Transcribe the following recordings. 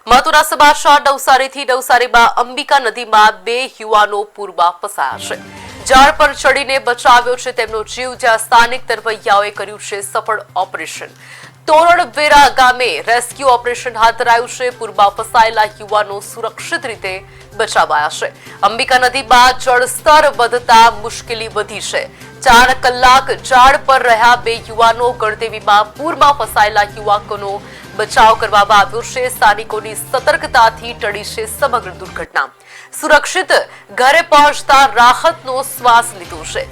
મહત્વના સમાચાર નવસારીથી નવસારીમાં અંબિકા નદીમાં 2 યુવાનો પૂરમાં ફસાયા છે. ઝાડ પર ચડીને બચાવ્યો છે તેમનો જીવ, જ્યાં સ્થાનિક તરવૈયાઓએ કર્યું છે સફળ ઓપરેશન. તોરણવેરા ગામે રેસ્ક્યુ ઓપરેશન હાથ ધરાયું છે. પૂરમાં ફસાયેલા યુવાનો સુરક્ષિત રીતે બચાવાયા છે. અંબિકા નદીમાં જળસ્તર વધતા મુશ્કેલી વધી છે. 4 કલાક ઝાડ પર રહ્યા 2 યુવાનો, ગળદેવીમાં પૂરમાં ફસાયેલા યુવકોનો બચાવ કરવામાં આવ્યો છે. સ્થાનિકોની સતર્કતાથી ટળી છે સમગ્ર દુર્ઘટના. સુરક્ષિત ઘરે પહોંચતા રાહતનો શ્વાસ લીધો છે.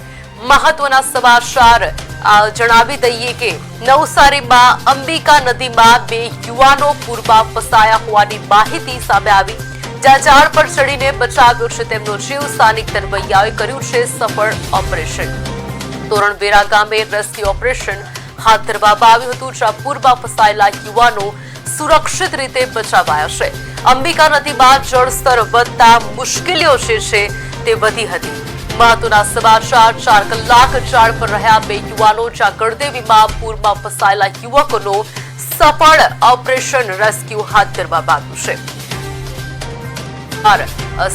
મહત્વના સમાચાર જણાવી દઈએ કે નવસારીમાં અંબિકા નદીમાં 2 યુવાનો પૂરમાં ફસાયા હોવાની માહિતી સામે આવી, જ્યાં ઝાડ પર ચડીને બચાવ્યો છે તેમનો જીવ. સ્થાનિક તરવૈયાઓએ કર્યું છે સફળ ઓપરેશન. તોરણવેરા ગામે રેસ્ક્યુ ઓપરેશન હાથ ધરવામાં આવ્યું હતું, જ્યાં પૂરમાં ફસાયેલા યુવાનો સુરક્ષિત રીતે બચાવાયા છે. અંબિકા નદીમાં જળસ્તર વધતા મુશ્કેલીઓ જે છે તે વધી હતી. મહત્વના સમાચાર, 4 કલાક ઝાડ પર રહ્યા 2 યુવાનો, જ્યાં ગળદેવીમાં પૂરમાં ફસાયેલા યુવકોનો સફળ ઓપરેશન રેસ્ક્યુ હાથ ધરવામાં આવ્યું છે.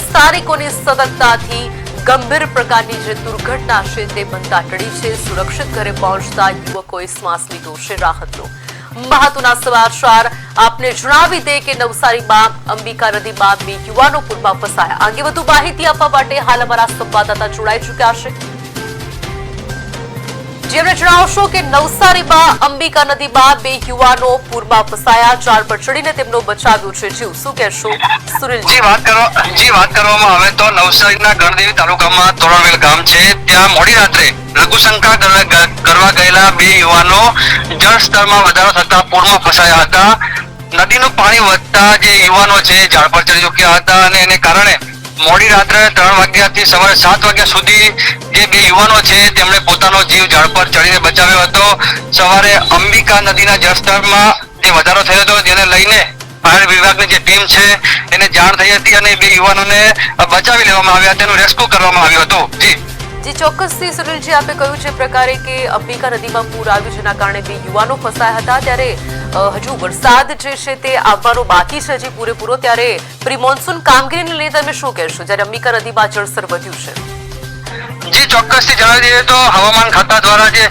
સ્થાનિકોની સતર્કતાથી ગંભીર પ્રકારની જે દુર્ઘટના છે તે બનતા ટળી છે. સુરક્ષિત ઘરે પહોંચતા યુવકોએ શ્વાસ લીધો છે રાહતનો. મહત્વના સમાચાર આપને જણાવી દે કે નવસારીમાં અંબિકા નદીમાં 2 યુવાનો પૂરમાં ફસાયા. આગે વધુ માહિતી આપવા માટે હાલ અમારા સંવાદદાતા જોડાઈ ચૂક્યા છે. જેમણે જણાવશો કે નવસારીમાં અંબિકા નદીમાં 2 યુવાનો પૂરમાં ફસાયા, ઝાડ પર ચડીને તેમનો બચાવ્યો છે જીવ. શું કહેશો સુનિલજી? વાત કરવામાં આવે તો નવસારીના ગણદેવી તાલુકામાં તોરણવેલ ગામ છે. ત્યાં મોડી રાત્રે લઘુશંકા કરવા ગયેલા 2 યુવાનો જળ સ્તરમાં વધારો થતા પૂરમાં ફસાયા હતા. નદીનું પાણી વધતા જે યુવાનો છે ઝાડ પર ચડી ચૂક્યા હતા અને એને કારણે મોડી રાત્રે 3 વાગ્યાથી સવારે 7 વાગ્યા સુધી જે 2 યુવાનો છે તેમણે પોતાનો જીવ ઝાડ પર ચડીને બચાવ્યો હતો. સવારે અંબિકા નદીના જળસ્તરમાં જે વધારો થયો હતો જેને લઈને ફાયર વિભાગની જે ટીમ છે એને જાણ થઈ હતી અને 2 યુવાનોને બચાવી લેવામાં આવ્યા, તેનું રેસ્ક્યુ કરવામાં આવ્યું હતું. જી ચોક્કસથી સુનિલજી, આપે કહ્યું છે પ્રકારે કે અંબિકા નદીમાં પૂર આવ્યું, જેના કારણે 2 યુવાનો ફસાયા હતા. ત્યારે હજુ વરસાદ જે છે તે આવવાનો બાકી છે હજી પૂરેપૂરો, ત્યારે પ્રી મોન્સૂન કામગીરીને લઈને તમે શું કહેશો જ્યારે અંબિકા નદીમાં જળસ્તર વધ્યું છે? જી ચોક્કસથી જણાવી દઈએ તો હવામાન ખાતા દ્વારા જે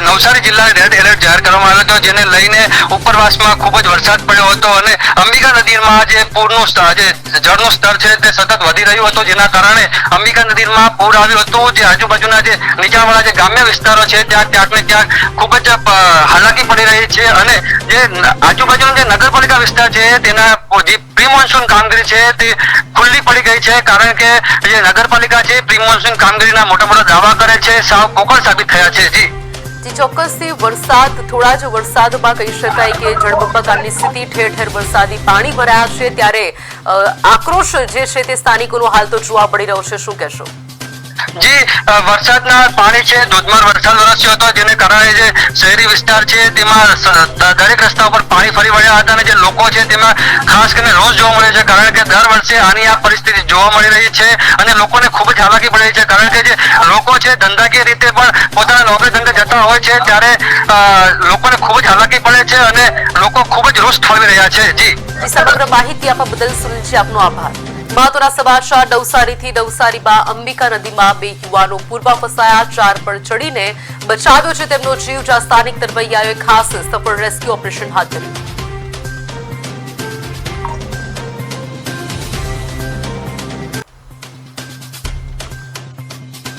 નવસારી જિલ્લાને રેડ એલર્ટ જાહેર કરવામાં આવ્યો હતો, જેને લઈને ઉપરવાસમાં ખૂબ જ વરસાદ પડ્યો હતો અને અંબિકા નદીમાં જે પૂરનું જે જળનું સ્તર છે તે સતત વધી રહ્યું હતું, જેના કારણે અંબિકા નદીમાં પૂર આવ્યું હતું. જે આજુબાજુના જે નીચાણવાળા જે ગ્રામ્ય વિસ્તારો છે ત્યાં ક્યાંક ને ક્યાંક ખૂબ જ હાલાકી પડી રહી છે અને જે આજુબાજુનો જે નગરપાલિકા વિસ્તાર છે તેના જે પ્રી મોન્સૂન કામગીરી છે તે ખુલ્લી પડી ગઈ છે, કારણ કે જે નગરપાલિકા છે પ્રી મોન્સૂન કામગીરીના મોટા દાવા કરે છે, સાવ પોકળ સાબિત થયા છે. જી ચોક્કસથી વરસાદ, થોડા જ વરસાદમાં કહી શકાય કે જળબંબાકારની સ્થિતિ, ઠેર ઠેર વરસાદી પાણી ભરાયા છે. ત્યારે આક્રોશ જે છે તે સ્થાનિકોનો હાલ તો જોવા મળી રહ્યો છે. શું કહેશો? જી વરસાદના પાણી છે, ધોધમાર વરસાદ વરસ્યો હતો, જેને કારણે જે શહેરી વિસ્તાર છે તેમાં દરેક રસ્તા ઉપર પાણી ફરી વળ્યા હતા અને જે લોકો છે તેમાં ખાસ કરીને રોજ જોવા મળે છે, કારણ કે દર વર્ષે આની આ પરિસ્થિતિ જોવા મળી રહી છે અને લોકોને ખૂબ જ હાલાકી પડી રહી છે, કારણ કે જે લોકો છે ધંધાકીય રીતે પણ પોતાના નોકરી ધંધે જતા હોય છે ત્યારે લોકોને ખૂબ જ હાલાકી પડે છે અને લોકો ખૂબ જ રોષ ઠાલવી રહ્યા છે. જી સમગ્ર માહિતી આપવા બદલ સુનિલજી આપનો આભાર. મહત્વના સમાચાર નવસારીથી નવસારીમાં અંબિકા નદીમાં 2 યુવાનો પૂરમાં ફસાયા, ઝાડ પર ચડીને બચાવ્યો છે તેમનો જીવ, જ્યાં સ્થાનિક તરવૈયાઓએ ખાસ સફળ રેસ્ક્યુ ઓપરેશન હાથ ધર્યું.